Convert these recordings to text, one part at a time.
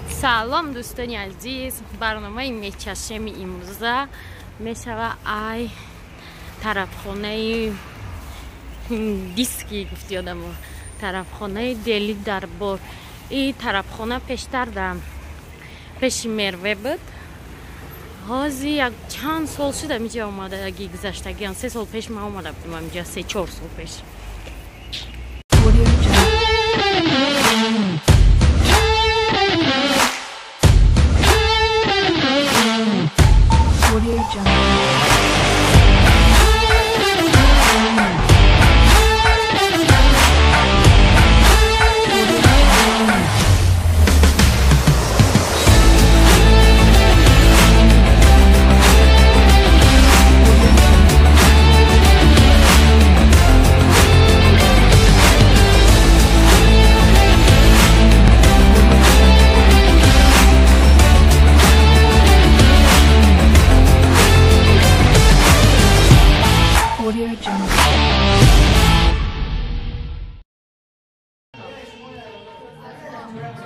سلام دوستانی عزیز، برنامه میچشم امروزه میشوه ای طرفخانه دیسکی گفت یادم طرفخانه دلی دربار. این طرفخانه پیشتر در پیش مروه بود. هازی یک چند سال شده اینجا اومده. اگه گذشتگیان 3 سال پیش من اومده بودم اینجا، 3-4 سال پیش.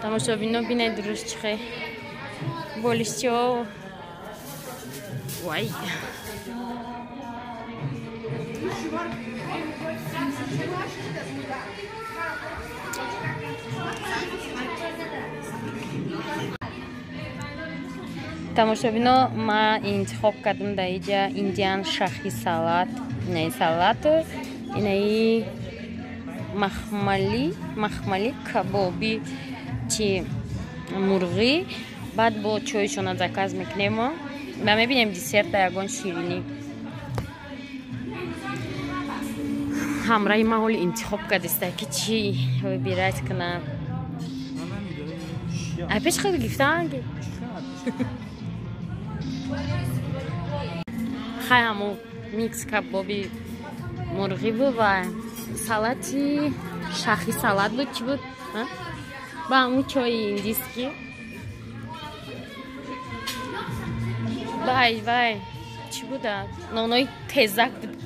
تماشابینا بینه درست چخه بولیسچو وای تماشابینا ما انتخاب کردم در اینجا ایندیان شاخی سالاد. نه سالاد اینایی مخملی کبابی چی مرغی. بعد با چایشون زکاز میکنیم و میبینیم دسرت یگان شیرینی. همراه ما حال انتخاب کردسته که چی بیرایت کنم. پیش خیلی گفتن خیلی همون میکس کبابی مرغی بود و سالتی شاخی سالاد بود. چی بود؟ با همون چای دیسکی. وای چی بود؟ نونای تزک بود.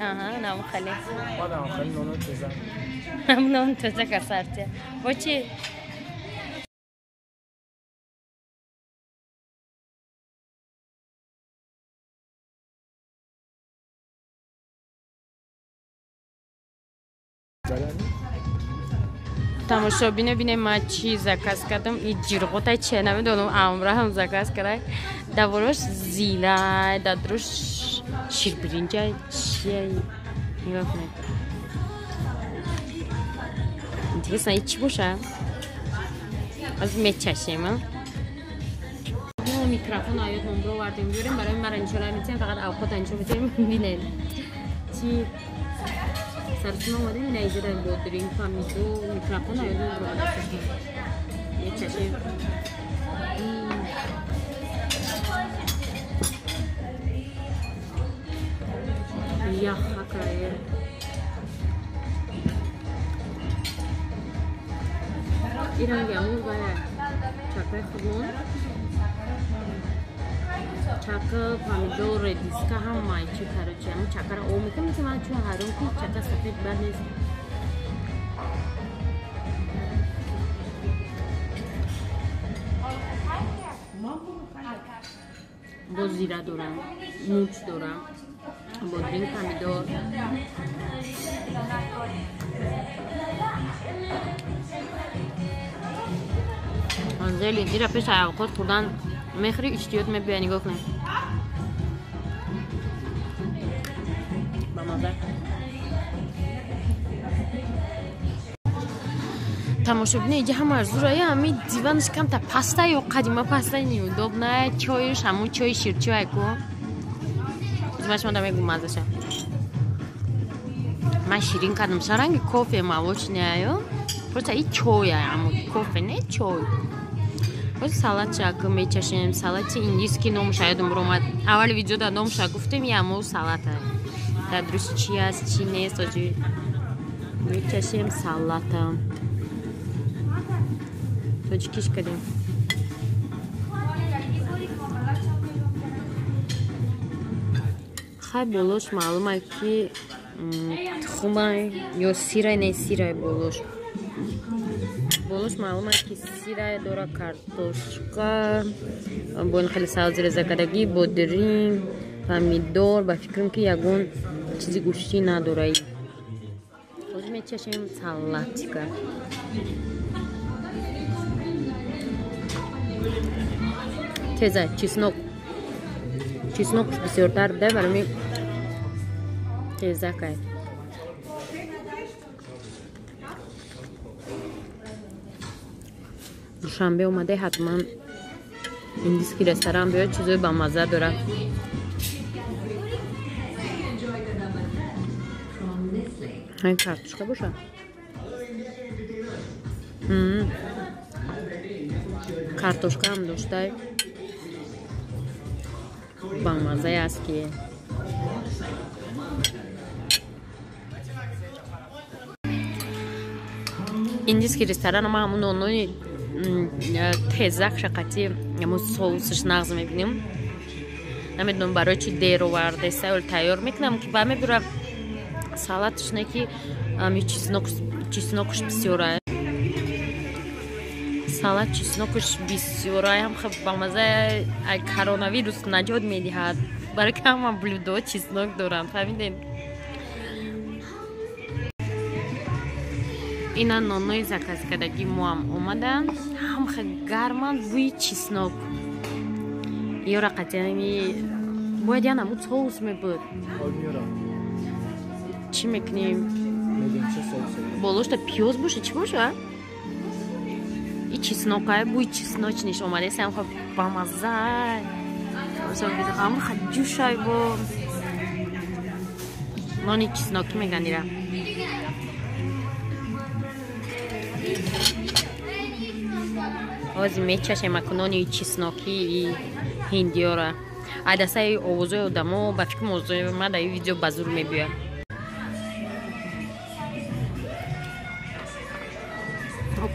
آها نام خالی. نام خالی نونای تزک. همون نون تزک اثرته. با چی؟ تماشابینه بینه ما چی زکاز کردم. این جیرغوتای چه نمیدونم امرا هم زکاز کرده. داوروش زیرا دادروش شیر برنجای چیه نگاه کنید دیگه سنایی چی باشه از میچشیم. میکروفون آیات نمبر وردیم بیاریم برای مرنچولا میتیم فقط اوقات انجام میتیم. بینید چی سرسون آمده این ایجا داریم بود درینگ فامیدو میکروفون آیات نمبر وردیم میچشیم. یا خاکایه ایران گمون باید چاکای خودمون چاکا پامیدور ردیسکا هم مایچی کاروچی همون چاکا را او میکنم که من چون هرون که چاکا سفید بر نیست. با زیره دارم موچ دارم با درینگ پامیدور انزلی دیره پیش اوقات خوردن میخوری اشتیات میبینی نگاه کنه با مزه. تماشا بینه اینجا هم ارزو رایی همین دیوانش کم تا پسته یا قدیمه پسته نیوداب نه چایش همون چای شیرچای کن بزمش من دمه گم مزه شم. من شیرین کردم سرنگ کافه مواش نیایم پرسه این چای همون کافه نه چای. باید سالات چاکو میچشیم. سالات ایندیسکی نامش یادم اومد. اول ویدیو در نامش گفتم یه همون سالاته. در درست چی است چی نیست آجی میچشیم سالاتا. تو چی کش کردیم؟ хай болош маълуме ки тухумай ё сирай не сирай болош маълуме ки сирай дора картошка бо ин хеле сабзи реза кардагӣ бодиринг помидор ба фикрам ки ягон чизи гӯштӣ надора ҳозир мечашем салатика теза чеснок бисёртар да бароми тезакай душанбе омаде ҳатман индийский ресторан биёд чизои бамазза дорад ҳамин картошка боша картошка ҳам доштай бамаззае аст ки индийский ресторан ама ҳамун нонои тезак шақати ҳамун соусаш нағз мебинем намедонам барои чи дер овардаиста ё тайёр мекунам ки ба мебира салаташ не ки чеснокаш бисёрае салат чеснокаш бисёрае ҳам хаб бамаззае ай коронавирус наҷот медиҳад барои ки ҳама блюдо чеснок доранд фаҳмидем ина нонои заказкадаги моам омаданд ҳамха гарманд бӯи чеснок ёра қатиами бояд яна муд соус мебуд чӣ мекунем болошта пиёз боша чӣ боша и чеснокае бӯи чесночниш омадаист ҳамха бамаззае ҳамха ҷӯшай бо нони чеснокӣ мегандира ҳозир мечашем аку нони чеснокии ҳиндиёра айдасаи овозои одамо ба фикрам озоимада и видео ба зур мебиёд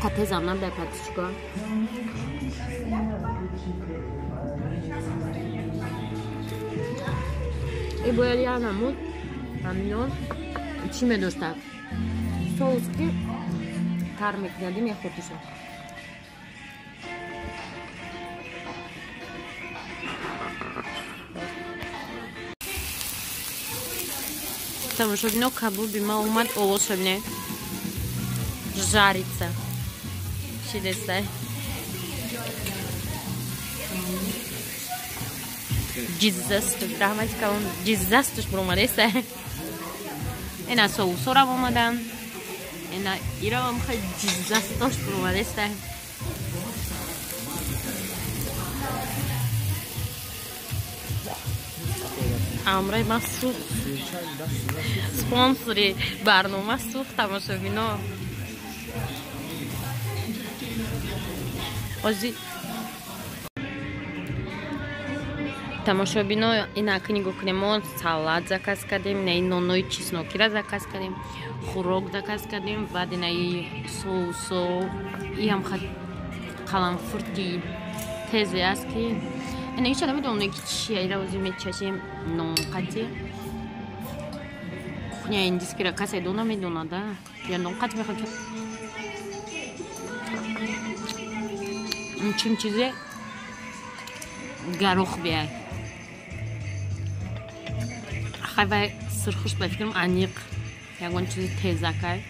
катезам надай картошка и бояд янамуд ҳаминон чӣ медоштад соус ки тар мекунадӣ мехӯрдиша тамошобино кабуби ма омад овоз шобине жарится чӣ дестай ҷиззастуш раҳмати калон ҷиззастуш буромадестай ина соусорам омадан ина иравам хеле ҷиззастош буромадестай амраи ман сӯхт спонсори барнома сӯхт тамошобино озӣ тамошобино инаки нигоҳ кунем мо салат заказ кардем инаи нонои чеснокира заказ кардем хӯрок заказ кардем баъд инаи соусо и ҳамха қаламфурти тезе аст ки инаи ча намедонам ки чия ира озӣ мечашем нонқати кухня индийскира касе дона медонада я нонқати мехоҳам ки чим чизе гарох бияй хайвай сирхуш ба фикрам аниқ ягон чизи тезакай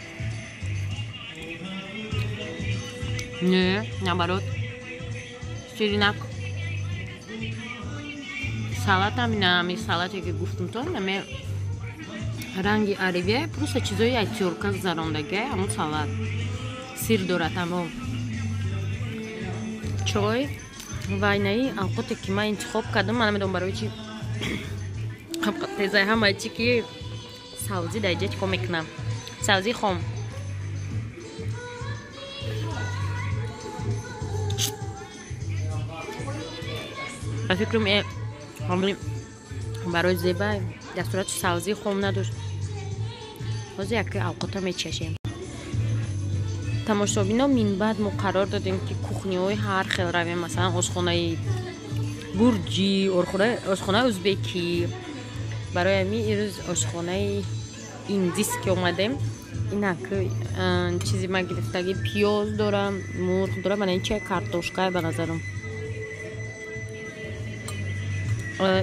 не наоборот ширинак салатам инами салате ки гуфтам то наме ранги оливия просто чизои айтёрка зарондагия ҳамон салат сир дорад тамом чой ва инаи авқоте ки ман интихоб кардам ман намедонам барои чи тезаи ҳамаи чи ки сабзи дар ҷа чӣ кор мекунам сабзи хом ба фикрам барои зеба дастурати сабзи хом надошт ҳозир яке авқота мечашем тамошобино минбаъд мо қарор додем ки кухняҳои ҳар хел равем масалан ошхонаи гурҷӣ ошхонаи ӯзбекӣ برای می روز آشخانه ایندیسک اومدیم. اینا که چیزی من گرفتگی پیاز دارم، مرغ دارم، من این چه کارتوشکای به نظرم.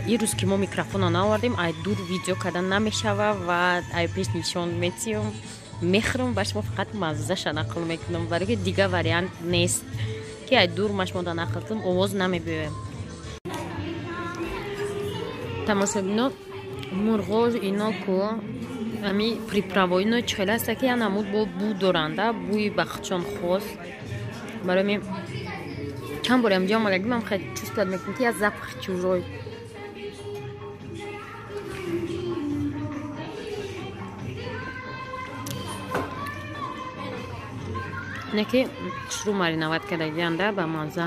این روز که ما میکروفون آوردیم ای دور ویدیو کردن نمیشوه و ای پیش نشان میتیم میخرم باش ما فقط مزهش نقل میکنم برای که دیگه واریانت نیست که ای دور مش ما نقل کنم آواز نمیبیم. تماشا بینو مرغ اینا کو امی پریپراوی اینا چهل است که نمود با بو دارنده بوی بخشان خاص برای می چند باری امجا مالگی من خیلی چوست داد میکنم که از زفخ چوزای نکی شروع مارینواد کردگی انده با مازه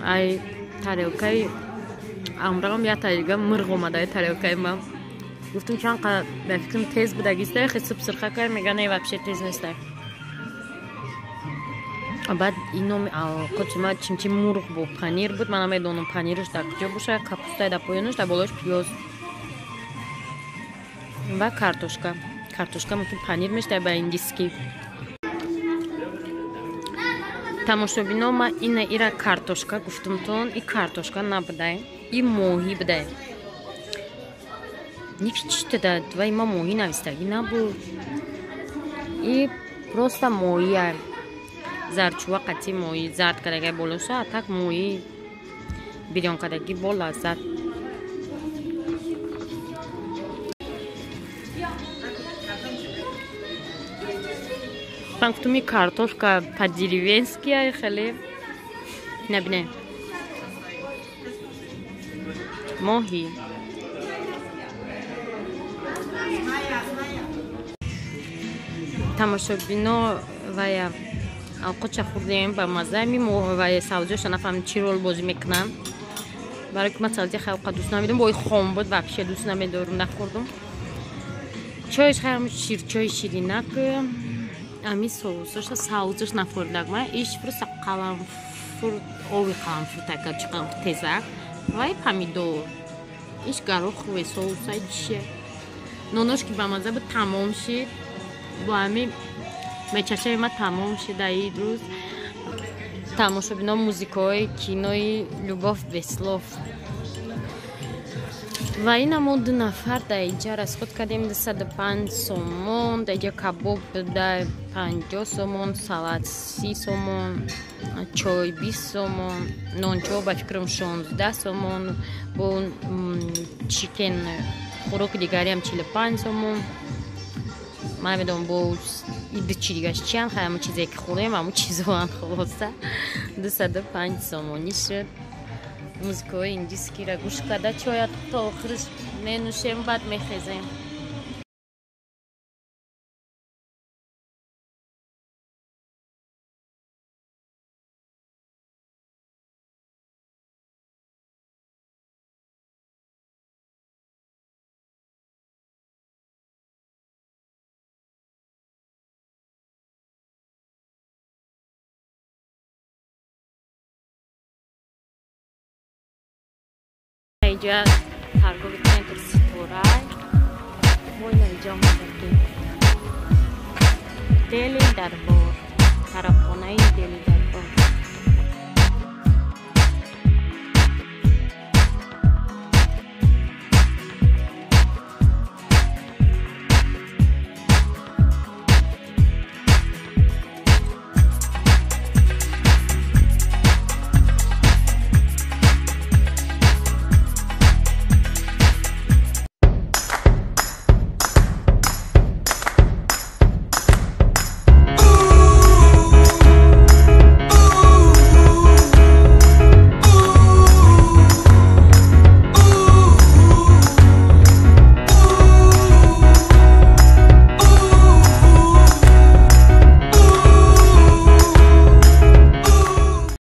ای تاریوکای امرام یا تاریگا مرغ اومده تاریوکای من گفتم چند قدر بفکرم تیز بدگیسته خیلی سب سرخه کار میگن ای وابشه تیز نیسته بعد اینو قطعه چیمچی مرغ بود پنیر بود من میدونم پنیرش در کجا باشه کاپوستای در پایینش در بالاش پیاز و کارتوشکا ممکن پنیر میشه با ایندیسکی تماشا بینو ما اینا کارتوشکا گفتم تون این کارتوشکا نبوده این موهی بوده نیکی چی داد و این ما موهی نویستگی نبود این پروستا موهیه زرچوه قطعی موهی زرد کدگی بولوسا اتاک موهی بیریان کدگی بول زد من گفتم این کارتوشکا по-деревенски خیلی نبینه موهی تماشا بینو و یا قچه خوردیم با مزه میمو و سوزیش نفهم چی رول بازی میکنم برای که من سوزی خیلی دوست نمیدم با خام بود واقعا دوست نمیدارم نخوردم چایش خیلی شیر چای شیرینک امی سوسش سوزیش نخوردم من ایش فرست قلمفر اوی قلمفر تکر چقدر تزک و پامیدور ایش گروخ و سوسای چیه نونوش که با مزه بود تمام شد با امی میچشه ما تمام شده این روز تماشا بینا موزیکای کینوی لوباف بسلوف و این ما دو نفر در اینجا رس خود کردیم 205 سومون در اینجا کباب در 50 سومون سالاد 30 سومون چای 20 سومون نونچو با فکرم 16 سومون با چیکن خوراک دیگری هم 45 سومون من میدونم با ایده چی دیگهش چی هم همه چیزی که خوردیم همه چیزها هم خلاصه 205 سومونی شد موزیکای ایندیسکی را گوش کرده چای تا آخرش ننوشیم بعد میخیزیم اینجا ترگو بکنیم که ستورای موی اینجا مدرگیم دلی دربار طرفانه دلی